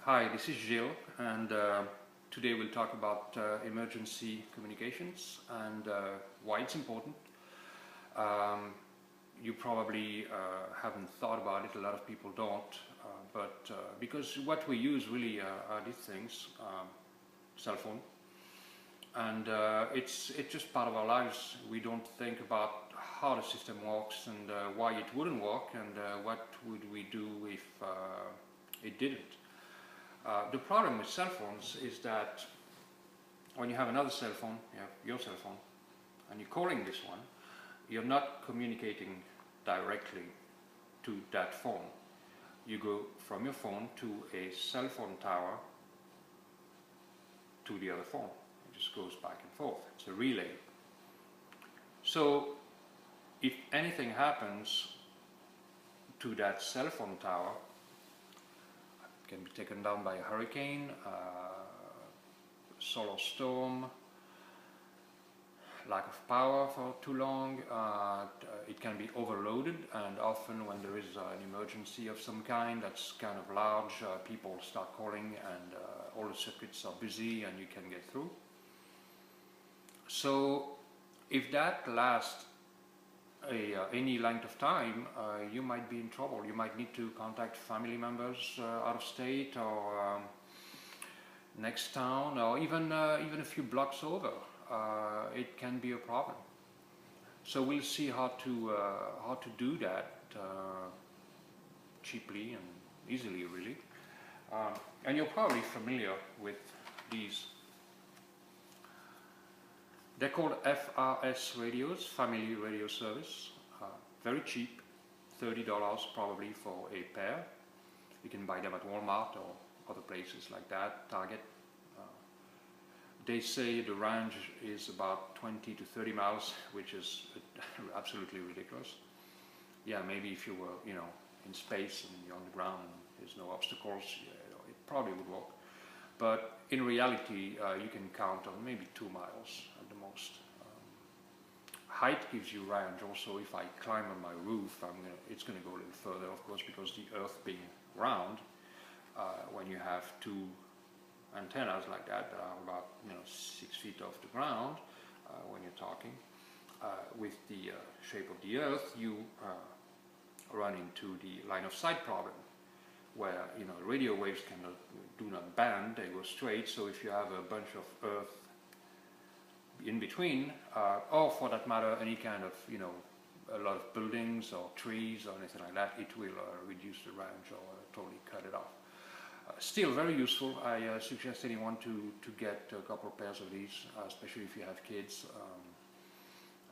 Hi, this is Gilles, and today we'll talk about emergency communications and why it's important. You probably haven't thought about it, a lot of people don't, but because what we use really are these things, cell phone, and it's just part of our lives. We don't think about how the system works and why it wouldn't work, and what would we do if it didn't. The problem with cell phones is that when you have another cell phone, you have your cell phone, and you're calling this one, you're not communicating directly to that phone. You go from your phone to a cell phone tower to the other phone. It just goes back and forth. It's a relay. So if anything happens to that cell phone tower, can be taken down by a hurricane, solar storm, lack of power for too long, it can be overloaded, and often when there is an emergency of some kind that's kind of large, people start calling and all the circuits are busy and you can get through. So if that lasts any length of time, you might be in trouble. You might need to contact family members out of state or next town, or even a few blocks over. It can be a problem. So we'll see how to do that cheaply and easily, really. And you're probably familiar with these. They're called FRS radios, Family Radio Service. Very cheap, $30 probably for a pair. You can buy them at Walmart or other places like that, Target. They say the range is about 20 to 30 miles, which is absolutely ridiculous. Yeah, maybe if you were, in space and you're on the ground and there's no obstacles, it probably would work. But in reality, you can count on maybe 2 miles at the most. Height gives you range also. If I climb on my roof, it's going to go a little further, of course, because the Earth being round, when you have two antennas like that are about 6 feet off the ground, when you're talking, with the shape of the Earth, you run into the line of sight problem, where radio waves do not bend, they go straight. So if you have a bunch of Earth in between, or for that matter any kind of a lot of buildings or trees or anything like that, it will reduce the range or totally cut it off. Still very useful. I suggest anyone to get a couple of pairs of these, especially if you have kids.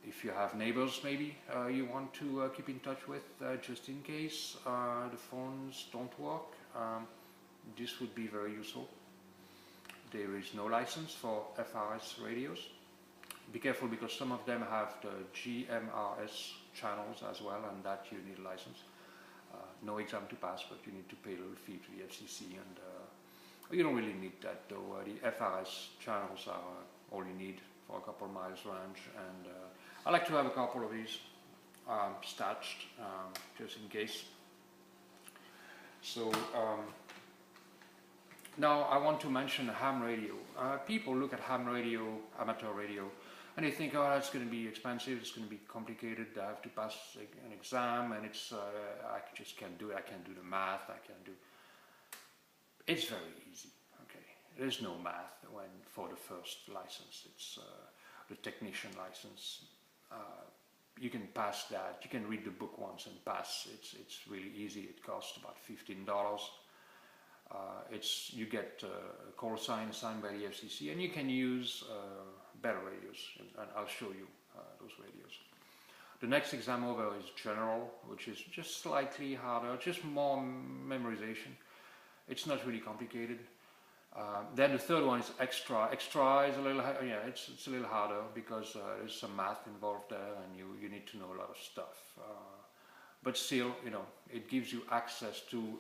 If you have neighbors maybe you want to keep in touch with, just in case the phones don't work, this would be very useful. There is no license for FRS radios. Be careful, because some of them have the GMRS channels as well, and that you need a license. No exam to pass, but you need to pay a little fee to the FCC, and you don't really need that though. The FRS channels are all you need for a couple of miles range, and I like to have a couple of these stashed just in case. So now I want to mention ham radio. People look at ham radio, amateur radio, and they think, oh, that's going to be expensive, it's going to be complicated, I have to pass an exam, and it's I just can't do it, I can't do the math, It's very easy, okay? There's no math for the first license. It's the technician license. You can pass that, you can read the book once and pass. It's really easy. It costs about $15. You get a call sign assigned by the FCC, and you can use better radios, and I'll show you those radios. The next exam over is general, which is just slightly harder, just more memorization. It's not really complicated. Then the third one is extra. Extra is a little, it's a little harder, because there's some math involved there, and you need to know a lot of stuff. But still, it gives you access to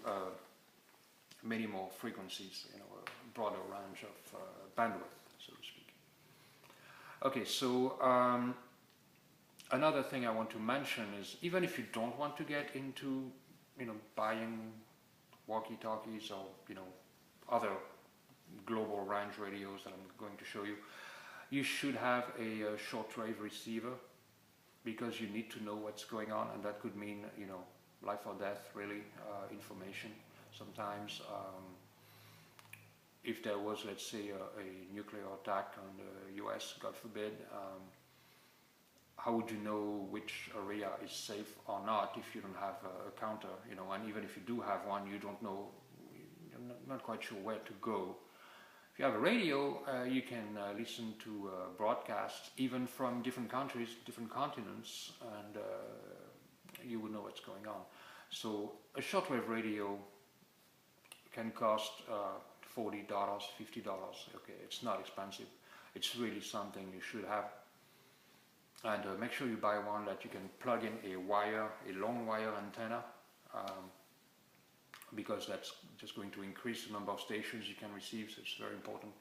many more frequencies, a broader range of bandwidth, so to speak. Okay, so another thing I want to mention is, even if you don't want to get into, buying walkie-talkies or, other global range radios that I'm going to show you, you should have a shortwave receiver, because you need to know what's going on, and that could mean, you know, life or death, really, information. Sometimes, if there was, let's say, a nuclear attack on the US, God forbid, how would you know which area is safe or not if you don't have a counter, you know, and even if you do have one, you don't know, you're not quite sure where to go. If you have a radio, you can listen to broadcasts, even from different countries, different continents, and you will know what's going on. So a shortwave radio can cost $40, $50. Okay, it's not expensive. It's really something you should have. And make sure you buy one that you can plug in a wire, a long wire antenna, because that's just going to increase the number of stations you can receive, so it's very important.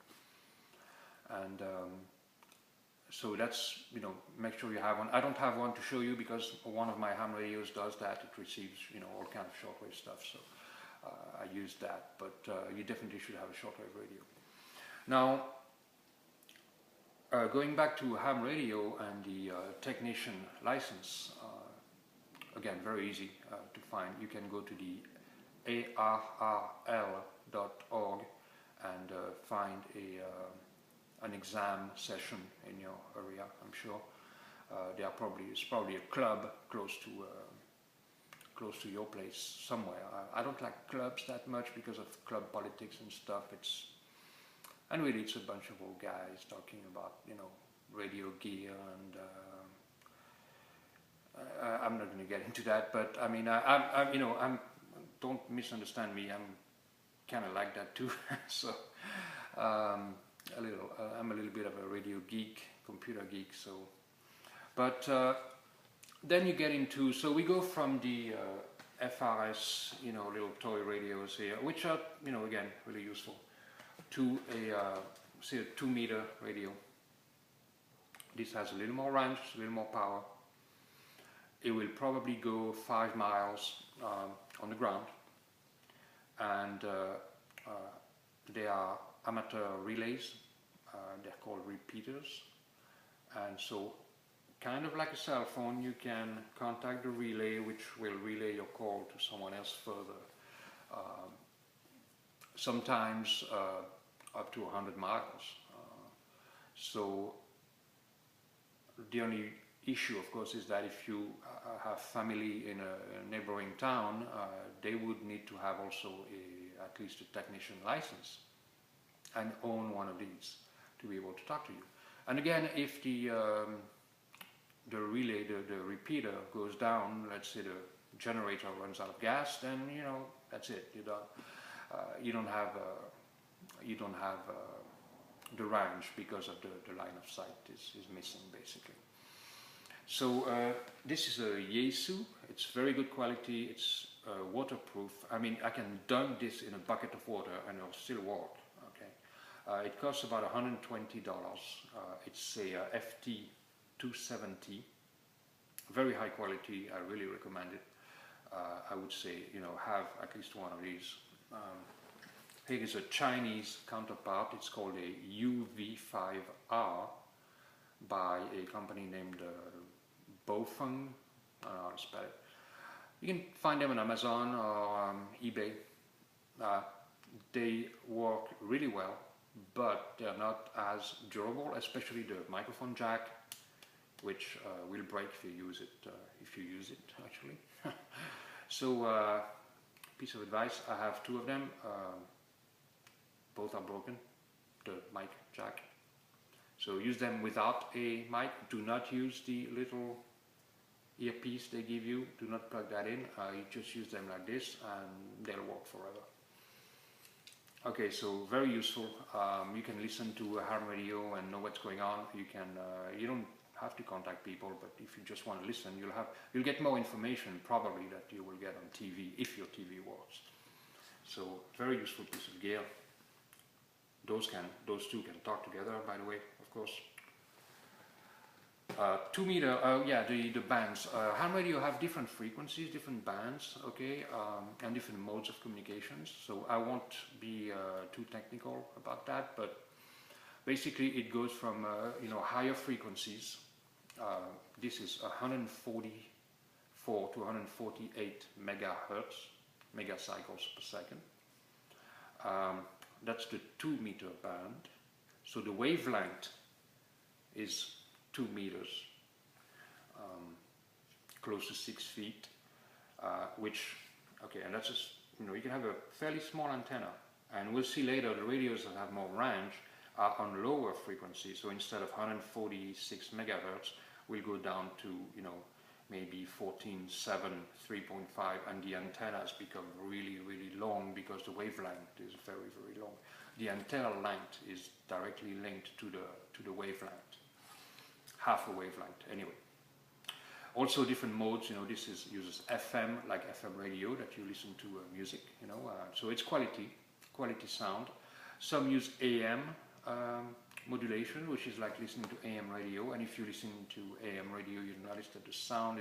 And so that's, you know, make sure you have one. I don't have one to show you because one of my ham radios does that. It receives, you know, all kind of shortwave stuff, so I use that, but you definitely should have a shortwave radio. Now, going back to ham radio and the technician license, again, very easy to find. You can go to the ARRL.org and find an exam session in your area. I'm sure it's probably a club close to your place somewhere. I don't like clubs that much because of club politics and stuff. And really, it's a bunch of old guys talking about, you know, radio gear, and I'm not going to get into that. But I mean, don't misunderstand me. I'm kind of like that too. So I'm a little bit of a radio geek, computer geek. So, but then you get into, so we go from the FRS, you know, little toy radios here, which are, you know, again, really useful, to say a 2-meter radio. This has a little more range, a little more power. It will probably go 5 miles on the ground, and they are amateur relays. They're called repeaters, and so kind of like a cell phone, you can contact the relay, which will relay your call to someone else further. Sometimes up to 100 miles. So the only issue, of course, is that if you have family in a neighboring town, they would need to have also at least a technician license and own one of these to be able to talk to you. And again, if the relay, the repeater goes down, let's say the generator runs out of gas, then, you know, that's it. You don't have the range because of the line of sight is missing, basically. So this is a Yaesu. It's very good quality. It's waterproof. I mean, I can dunk this in a bucket of water and it'll still work. Okay. It costs about $120. It's a FT270. Very high quality. I really recommend it. I would say, you know, have at least one of these. Here is a Chinese counterpart. It's called a UV5R by a company named Bofeng. I don't know how to spell it. You can find them on Amazon or eBay. They work really well, but they're not as durable, especially the microphone jack, which will break if you use it, actually. So, piece of advice, I have 2 of them. Both are broken, the mic jack. So use them without a mic. Do not use the little earpiece they give you. Do not plug that in. You just use them like this and they'll work forever. Okay, so very useful. You can listen to a ham radio and know what's going on. You don't have to contact people, but if you just want to listen, you'll get more information probably that you will get on TV if your TV works. So very useful piece of gear. Those 2 can talk together, by the way, of course. 2 meter, yeah, the bands. Ham radio have different frequencies, different bands, okay, and different modes of communications. So I won't be too technical about that, but basically it goes from higher frequencies. This is 144 to 148 megahertz, megacycles per second. That's the 2 meter band. So the wavelength is 2 meters, close to 6 feet, which, okay, and that's just, you can have a fairly small antenna, and we'll see later the radios that have more range are on lower frequencies. So instead of 146 megahertz, we'll go down to, maybe 14.7, 3.5, and the antennas become really, really long because the wavelength is very, very long. The antenna length is directly linked to the wavelength. Half a wavelength anyway. Also different modes, this uses FM, like FM radio that you listen to music, so it's quality sound. Some use AM modulation, which is like listening to AM radio, and if you listen to AM radio, you notice that the sound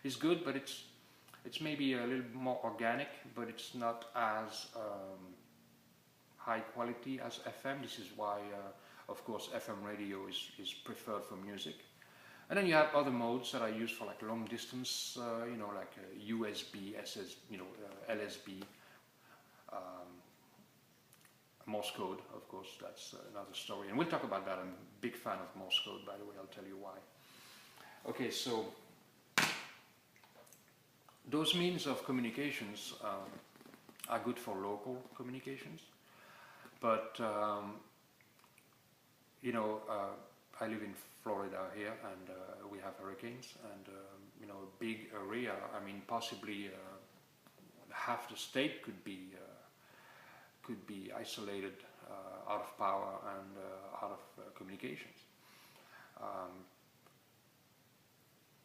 is good, but it's maybe a little more organic, but it's not as high quality as FM. This is why of course FM radio is preferred for music. And then you have other modes that are used for like long distance, like USB, LSB, Morse code, of course, that's another story. And we'll talk about that. I'm a big fan of Morse code, by the way, I'll tell you why. Okay, so those means of communications are good for local communications, but I live in Florida here, and we have hurricanes, and a big area. I mean, possibly half the state could be isolated, out of power and out of communications.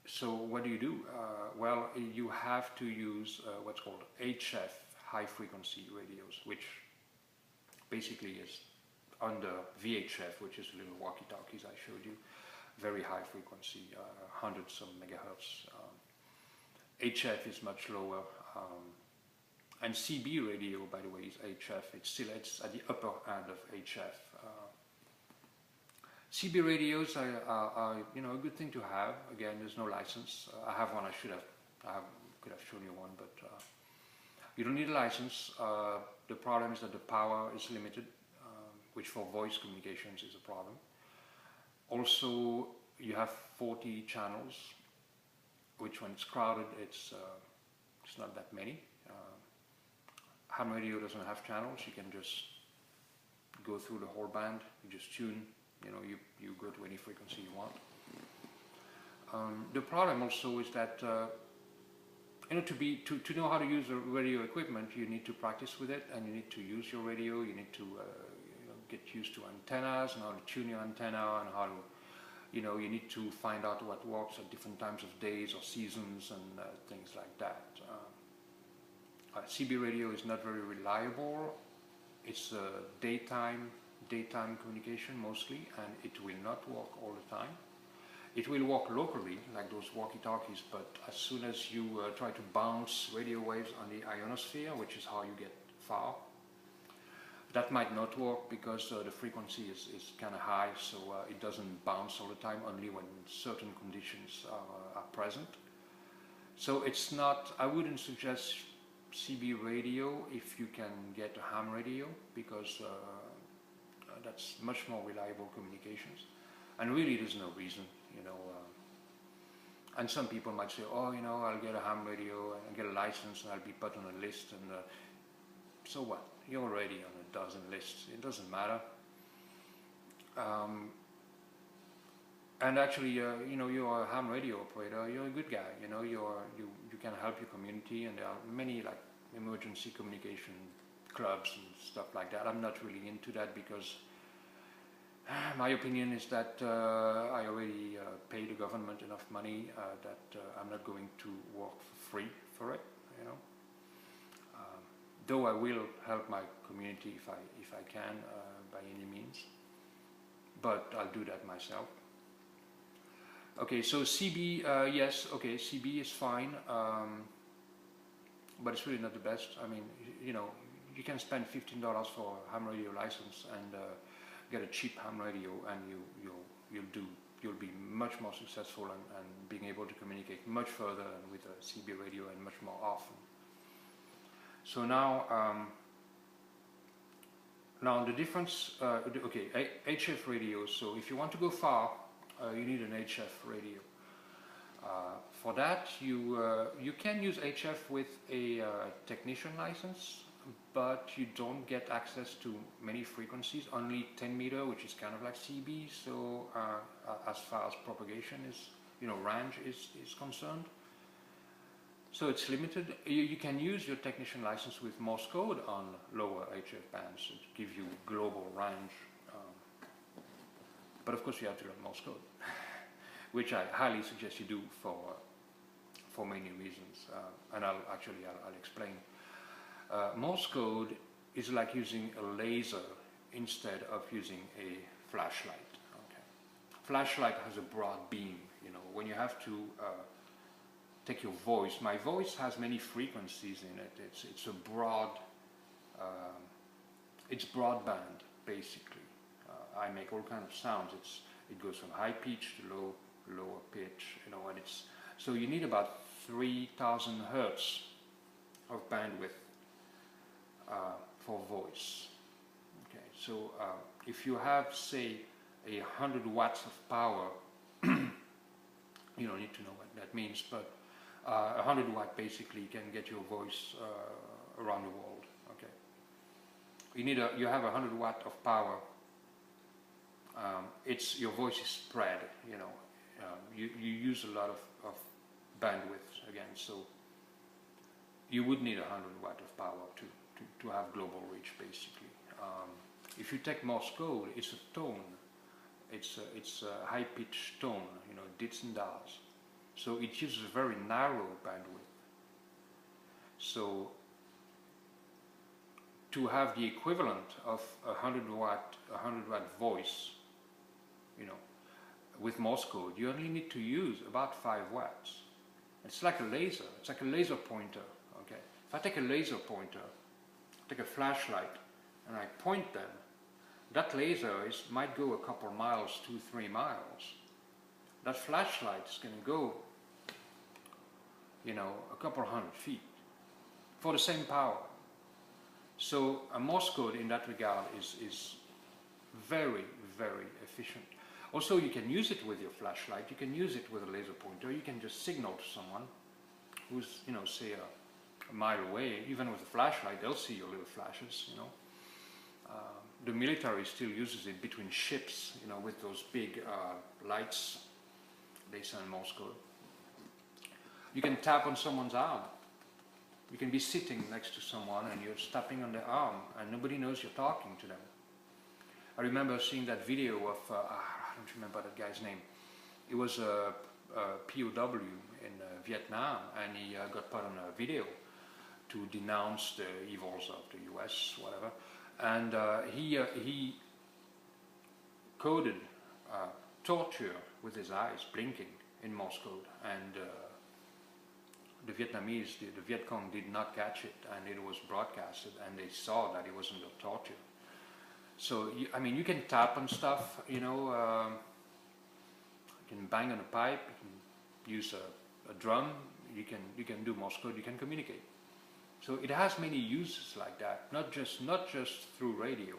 So what do you do? Well, you have to use what's called HF, high frequency radios, which basically is under VHF, which is the little walkie-talkies I showed you, very high frequency, hundreds of megahertz. HF is much lower, and CB radio, by the way, is HF. It's at the upper end of HF. CB radios are a good thing to have. Again, there's no license. I have one. I could have shown you one, but you don't need a license. The problem is that the power is limited, which for voice communications is a problem. Also, you have 40 channels, which when it's crowded, it's not that many. Ham radio doesn't have channels. You can just go through the whole band. You just tune. You go to any frequency you want. The problem also is that to know how to use the radio equipment, you need to practice with it, and you need to use your radio. You need to get used to antennas and how to tune your antenna, and how to you need to find out what works at different times of days or seasons and things like that. CB radio is not very reliable. It's daytime communication mostly, and it will not work all the time. It will work locally, like those walkie-talkies, but as soon as you try to bounce radio waves on the ionosphere, which is how you get far, that might not work because the frequency is kind of high, so it doesn't bounce all the time, only when certain conditions are present. So it's not, I wouldn't suggest CB radio if you can get a ham radio, because that's much more reliable communications. And really there's no reason, and some people might say, oh, I'll get a ham radio and I'll get a license and I'll be put on a list, and so what? You're already on a dozen lists. It doesn't matter. And actually, you're a ham radio operator. You're a good guy. You can help your community, and there are many like emergency communication clubs and stuff like that. I'm not really into that because my opinion is that I already pay the government enough money that I'm not going to work for free for it. Though I will help my community if I can by any means, but I'll do that myself. Okay, so CB, yes, okay, CB is fine, but it's really not the best. I mean, you know, you can spend $15 for a ham radio license and get a cheap ham radio, and you'll be much more successful and being able to communicate much further with a CB radio and much more often. So now, now the difference, okay, HF radios. So if you want to go far, you need an HF radio. For that, you can use HF with a technician license, but you don't get access to many frequencies, only 10 meter, which is kind of like CB. So as far as propagation is, you know, range is concerned. So it's limited. You can use your technician license with Morse code on lower HF bands to give you global range. But of course you have to learn Morse code, which I highly suggest you do for many reasons. And I'll explain. Morse code is like using a laser instead of using a flashlight. Okay. Flashlight has a broad beam. You know, when you have to take your voice. My voice has many frequencies in it. It's a broad, it's broadband basically. I make all kinds of sounds. It goes from high pitch to lower pitch. You know, and so you need about 3,000 hertz of bandwidth for voice. Okay, so if you have, say, 100 watts of power, you don't need to know what that means, but 100 watt basically can get your voice around the world. Okay, you have 100 watt of power. Your voice is spread. You know, you use a lot of bandwidth again, so you would need 100 watt of power to have global reach basically. If you take Morse code, it's a tone. It's a high pitched tone. You know, dits and das. So it uses a very narrow bandwidth. So to have the equivalent of 100 watt voice, you know, with Morse code, you only need to use about 5 watts. It's like a laser. It's like a laser pointer. Okay. If I take a laser pointer, take a flashlight, and I point them, that laser might go a couple miles, 2-3 miles. That flashlight is going to go, you know, a couple hundred feet for the same power. So a Morse code in that regard is very, very efficient. Also, you can use it with your flashlight. You can use it with a laser pointer. You can just signal to someone who's, you know, say a mile away. Even with a flashlight, they'll see your little flashes, you know. The military still uses it between ships, you know, with those big lights. They send Morse code. You can tap on someone's arm. You can be sitting next to someone and you're tapping on their arm and nobody knows you're talking to them. I remember seeing that video of, I don't remember that guy's name. It was a POW in Vietnam, and he got put on a video to denounce the evils of the US, whatever. And he coded torture with his eyes blinking in Morse code, and the Vietnamese, the Viet Cong did not catch it, and it was broadcasted, and they saw that it was under torture. So, I mean, you can tap on stuff, you know, you can bang on a pipe, you can use a drum, you can do Morse code, you can communicate. So it has many uses like that, not just through radio.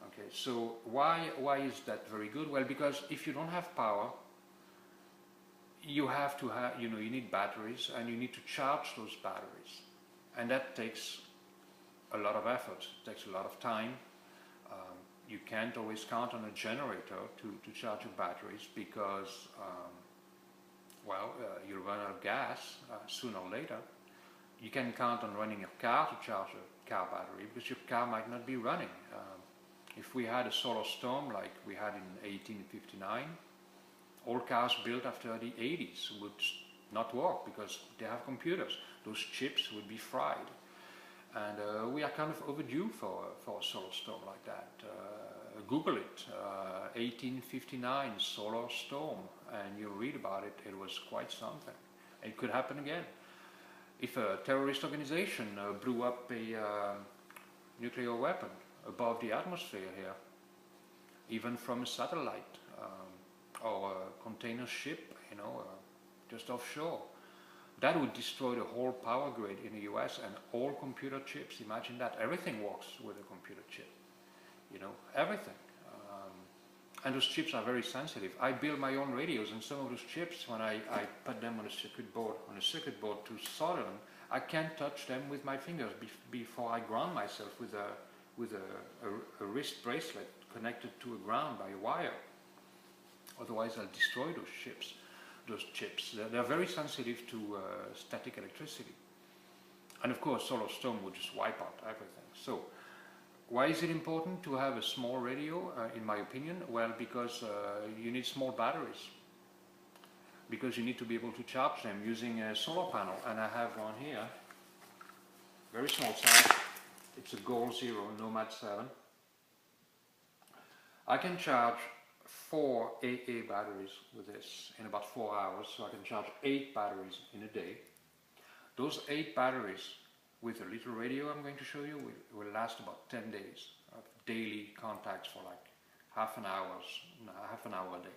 Okay, so why is that very good? Well, because if you don't have power, you have to have, you know, you need batteries, and you need to charge those batteries, and that takes a lot of effort. It takes a lot of time. You can't always count on a generator to charge your batteries because, you'll run out of gas sooner or later. You can count on running your car to charge a car battery, because your car might not be running. If we had a solar storm like we had in 1859, all cars built after the 80s would not work because they have computers. Those chips would be fried. And we are kind of overdue for a solar storm like that. Google it, 1859 solar storm, and you read about it. It was quite something. It could happen again. If a terrorist organization blew up a nuclear weapon above the atmosphere here, even from a satellite or a container ship, you know, just offshore, that would destroy the whole power grid in the US and all computer chips. Imagine that. Everything works with a computer chip, you know, everything. And those chips are very sensitive. I build my own radios, and some of those chips, when I put them on a circuit board to solder them, I can't touch them with my fingers before I ground myself with a wrist bracelet connected to a ground by a wire. Otherwise, I'll destroy those chips. They're very sensitive to static electricity. And of course, solar storm would just wipe out everything. So, why is it important to have a small radio, in my opinion? Well, because you need small batteries. Because you need to be able to charge them using a solar panel. And I have one here, very small size. It's a Goal Zero Nomad 7. I can charge 4 AA batteries with this in about 4 hours, so I can charge 8 batteries in a day. Those 8 batteries with a little radio I'm going to show you will last about 10 days of daily contacts for like half an hour a day.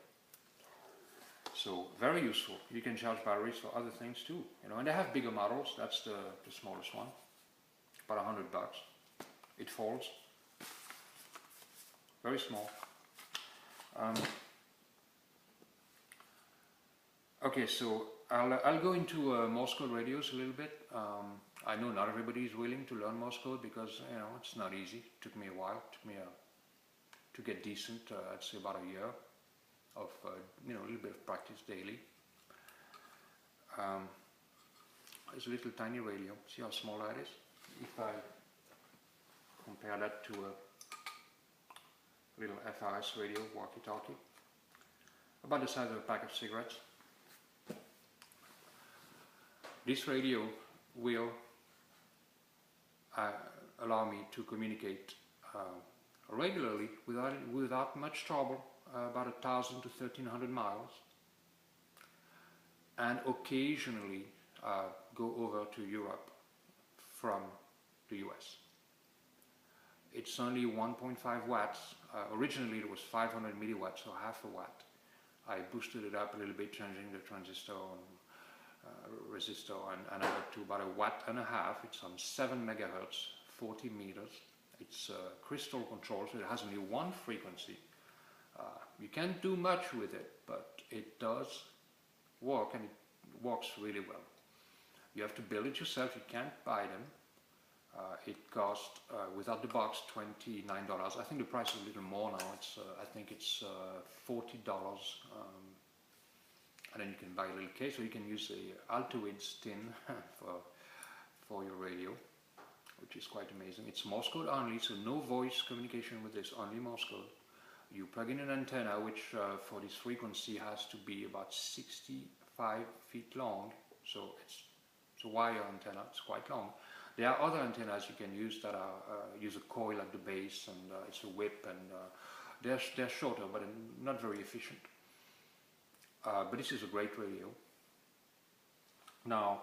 So very useful. You can charge batteries for other things too, you know. And they have bigger models. That's the smallest one, about $100. It folds. Very small. Okay, so I'll go into Morse code radios a little bit. I know not everybody is willing to learn Morse code because, you know, it's not easy. It took me a while. It took me to get decent. I'd say about a year of you know, a little bit of practice daily. It's a little tiny radio. See how small that is? If I compare that to a little FRS radio, walkie-talkie, about the size of a pack of cigarettes. This radio will allow me to communicate regularly without much trouble, about 1,000 to 1,300 miles, and occasionally go over to Europe from the US. It's only 1.5 watts. Originally it was 500 milliwatts, so half a watt. I boosted it up a little bit, changing the transistor and resistor, and I got to about 1.5 watts. It's on 7 megahertz, 40 meters. It's crystal control, so it has only one frequency. You can't do much with it, but it does work, and it works really well. You have to build it yourself. You can't buy them. It cost, without the box, $29. I think the price is a little more now. It's, I think it's $40. And then you can buy a little case, or you can use a Altoids tin for your radio, which is quite amazing. It's Morse code only, so no voice communication with this, only Morse code. You plug in an antenna, which for this frequency has to be about 65 feet long, so it's a wire antenna, it's quite long. There are other antennas you can use that are use a coil at the base, and it's a whip, and they're shorter but not very efficient. But this is a great radio. Now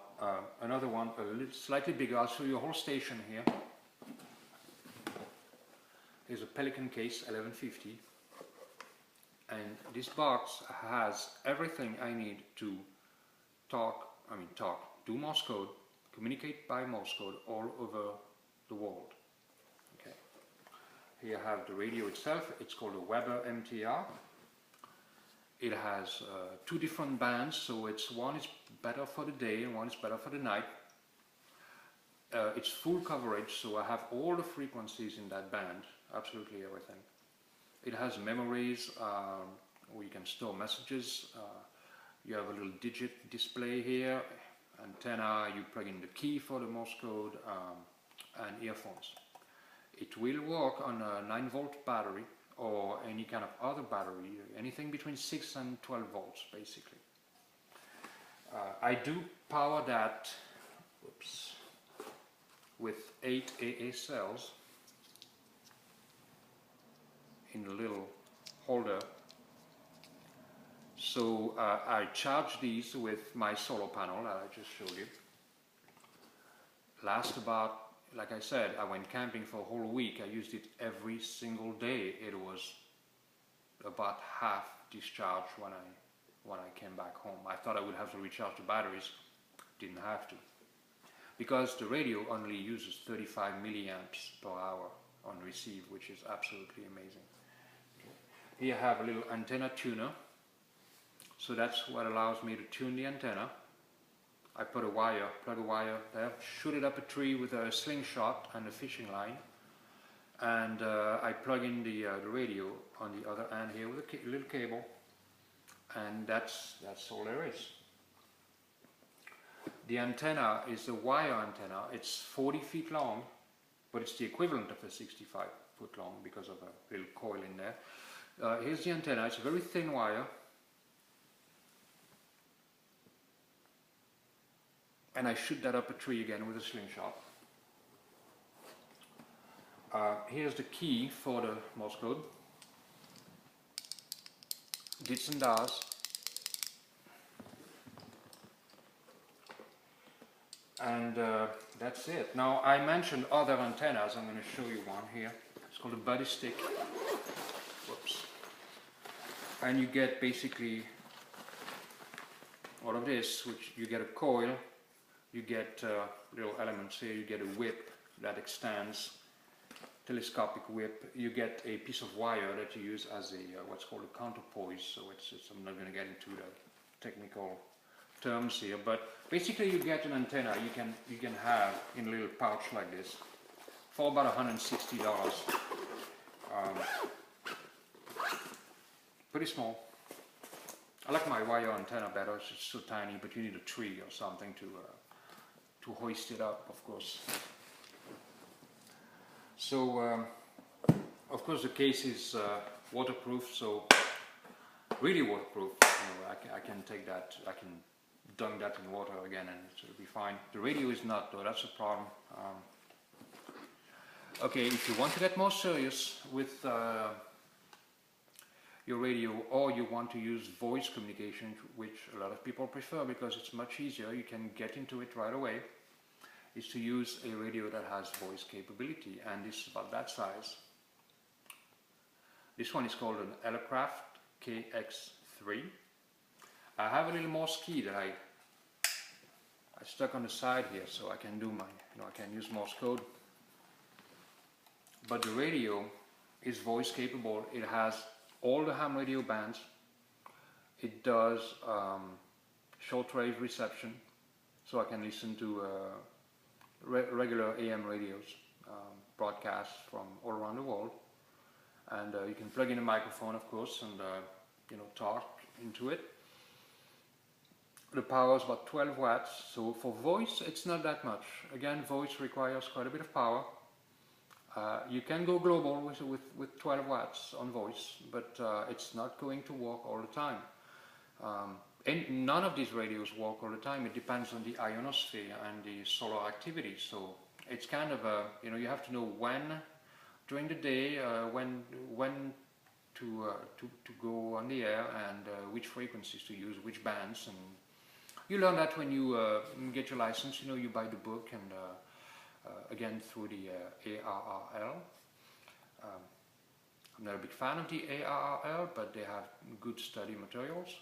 another one, a little slightly bigger. I'll show you a whole station here. Here's a Pelican case 1150, and this box has everything I need to do Morse code, communicate by Morse code all over the world. Okay. Here I have the radio itself. It's called a Weber MTR. It has 2 different bands, so one is better for the day and one is better for the night. It's full coverage, so I have all the frequencies in that band, absolutely everything. It has memories where you can store messages. You have a little digit display here. Antenna, you plug in the key for the Morse code, and earphones. It will work on a 9-volt battery or any kind of other battery, anything between 6 and 12 volts basically. I do power that with 8 AA cells in a little holder. So I charge these with my solar panel that I just showed you. Last about, like I said, I went camping for a whole week. I used it every single day. It was about half discharged when I came back home. I thought I would have to recharge the batteries. Didn't have to. Because the radio only uses 35 milliamps per hour on receive, which is absolutely amazing. Here I have a little antenna tuner. So that's what allows me to tune the antenna. I put a wire, plug a wire there, shoot it up a tree with a slingshot and a fishing line. And I plug in the radio on the other end here with a little cable. And that's all there is. The antenna is a wire antenna. It's 40 feet long, but it's the equivalent of a 65 foot long because of a little coil in there. Here's the antenna. It's a very thin wire. And I shoot that up a tree again with a slingshot. Here's the key for the Morse code. Dits and das. And that's it. Now I mentioned other antennas. I'm going to show you one here. It's called a buddy stick. Whoops. And you get basically all of this, which you get a coil. You get little elements here, you get a whip that extends, telescopic whip, you get a piece of wire that you use as a what's called a counterpoise, so I'm not going to get into the technical terms here, but basically you get an antenna you can have in a little pouch like this for about $160. Pretty small. I like my wire antenna better, it's just so tiny, but you need a tree or something to hoist it up, of course. So, of course, the case is waterproof, so really waterproof. You know, I can take that, I can dunk that in water again and it'll be fine. The radio is not, though, that's a problem. Okay, if you want to get more serious with your radio, or you want to use voice communication, which a lot of people prefer because it's much easier, you can get into it right away, is to use a radio that has voice capability, and this is about that size. This one is called an Elecraft KX3. I have a little Morse key that I stuck on the side here, so I can do my, I can use Morse code. But the radio is voice capable. It has all the ham radio bands. It does shortwave reception, so I can listen to regular AM radios, broadcasts from all around the world. And you can plug in a microphone, of course, and talk into it. The power is about 12 watts, so for voice it's not that much. Again, voice requires quite a bit of power. You can go global with 12 watts on voice, but it's not going to work all the time. And none of these radios work all the time. It depends on the ionosphere and the solar activity. So it's kind of you have to know when during the day, when to go on the air, and which frequencies to use, which bands. And you learn that when you get your license. You buy the book, and again through the ARRL. I'm not a big fan of the ARRL, but they have good study materials.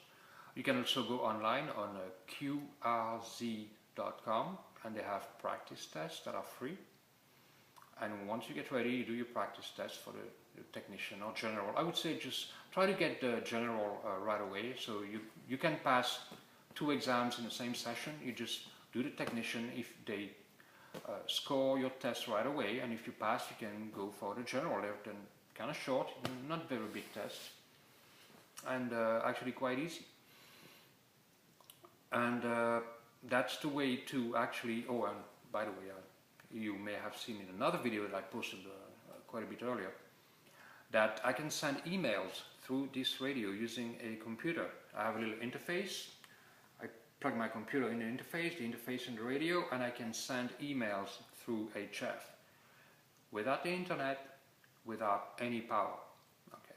You can also go online on qrz.com, and they have practice tests that are free. And once you get ready, you do your practice test for the technician or general. I would say just try to get the general right away, so you can pass 2 exams in the same session. You just do the technician. If they score your test right away, and if you pass, you can go for the general. They're kind of short, not very big tests, and actually quite easy. And that's the way to actually, oh, and by the way, you may have seen in another video that I posted quite a bit earlier, that I can send emails through this radio using a computer. I have a little interface. I plug my computer in the interface in the radio, and I can send emails through HF without the internet, without any power. Okay.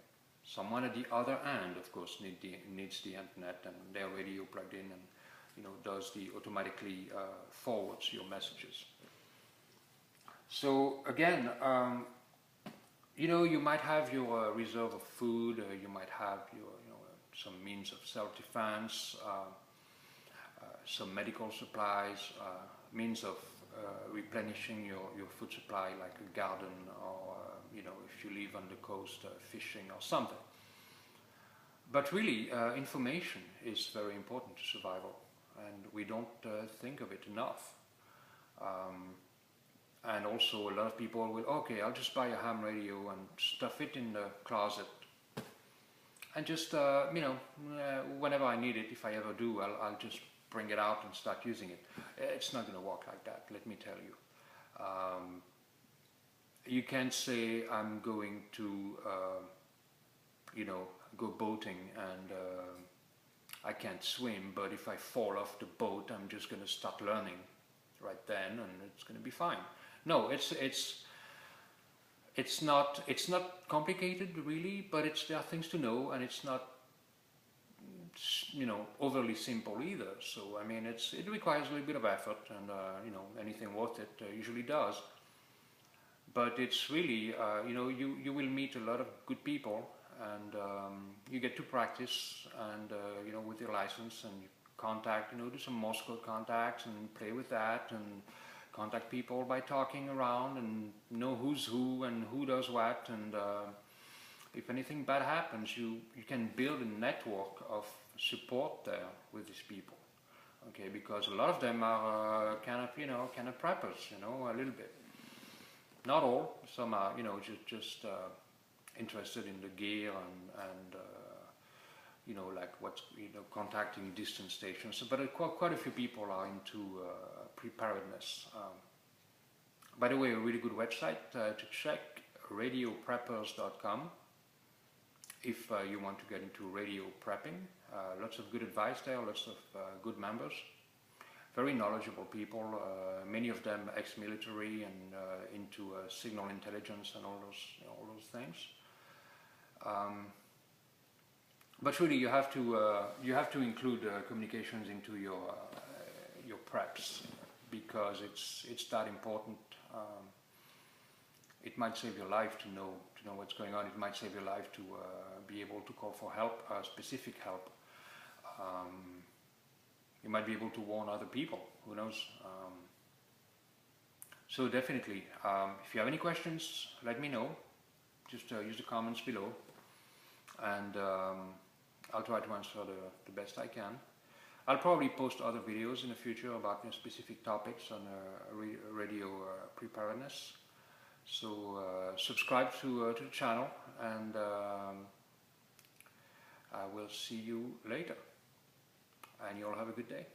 Someone at the other end, of course, needs the internet and their radio plugged in, and does the automatically forwards your messages. So again, you might have your reserve of food, you might have your some means of self-defense, some medical supplies, means of replenishing your food supply, like a garden, or if you live on the coast, fishing or something. But really, information is very important to survival, and we don't think of it enough. And also, a lot of people will, okay, I'll just buy a ham radio and stuff it in the closet, and just whenever I need it, if I ever do, I'll just bring it out and start using it. It's not going to work like that, let me tell you. You can't say I'm going to go boating and I can't swim, but if I fall off the boat, I'm just going to start learning right then, and it's going to be fine. No, it's not complicated really, but there are things to know, and it's not overly simple either. So I mean, it requires a little bit of effort, and anything worth it usually does. But it's really you will meet a lot of good people, and you get to practice, and with your license, and you contact, do some Morse code contacts and play with that, and contact people by talking around, and know who's who and who does what, and if anything bad happens, you can build a network of support there with these people. Okay, because a lot of them are kind of preppers, a little bit. Not all. Some are just interested in the gear and like contacting distance stations. But quite a few people are into preparedness. By the way, a really good website to check, radiopreppers.com, if you want to get into radio prepping. Lots of good advice there, lots of good members, very knowledgeable people, many of them ex-military and into signal intelligence and all those things. But really, you have to include communications into your preps, because it's that important. It might save your life to know what's going on. It might save your life to be able to call for help, specific help. You might be able to warn other people. Who knows? So definitely, if you have any questions, let me know. Just use the comments below, and I'll try to answer the best I can. I'll probably post other videos in the future about specific topics on radio preparedness. So subscribe to the channel, and I will see you later. And you all have a good day.